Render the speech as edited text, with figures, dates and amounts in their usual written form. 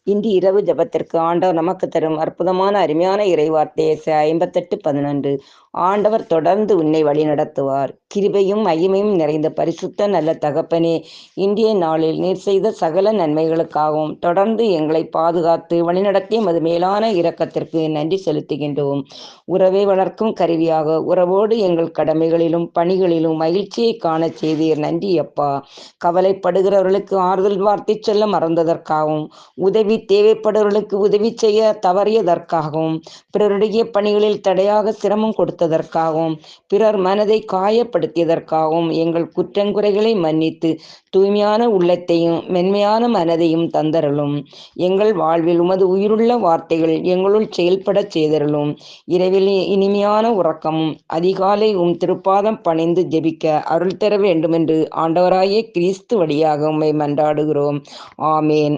இன்று இரவு ஜெபத்திற்கு ஆண்டவர் நமக்கு தரும் அற்புதமான அருமையான இறைவார்த்தை ஏசாயா 58:11. ஆண்டவர் தொடர்ந்து உன்னை வழிநடத்துவார். கிருபையும் மகிமையும் நிறைந்த பரிசுத்த நல்ல தகப்பனே, இன்றைய நாளில் நீர் செய்த சகல நன்மைகளுக்காகவும் தொடர்ந்து எங்களை பாதுகாத்து வழிநடத்திய மது மேலான இரக்கத்திற்கு நன்றி செலுத்துகின்றோம். உறவை வளர்க்கும் கருவியாக உறவோடு எங்கள் கடமைகளிலும் பணிகளிலும் மகிழ்ச்சியை காணச் செய்தீர். நன்றி அப்பா. கவலைப்படுகிறவர்களுக்கு ஆறுதல் வார்த்தை சொல்ல மறந்ததற்காகவும், உதவி தேவைப்படுவர்களுக்கு உதவி செய்ய தவறியதற்காகவும், பிறருடைய பணிகளில் தடையாக சிரமம் கொடுத்ததற்காகவும், பிறர் மனதை காயப்படுத்தியதற்காகவும் எங்கள் குற்றங்குறைகளை மன்னித்து தூய்மையான உள்ளத்தையும் மென்மையான மனதையும் தந்தருளும். எங்கள் வாழ்வில் உமது உயிருள்ள வார்த்தைகள் எங்களுள் செயல்படச் செய்தருளும். இரவில் இனிமையான உறக்கமும் அதிகாலை திருப்பாதம் பணிந்து ஜெபிக்க அருள் தர வேண்டுமென்று ஆண்டவராகிய கிறிஸ்து வழியாக உம்மை மன்றாடுகிறோம். ஆமேன்.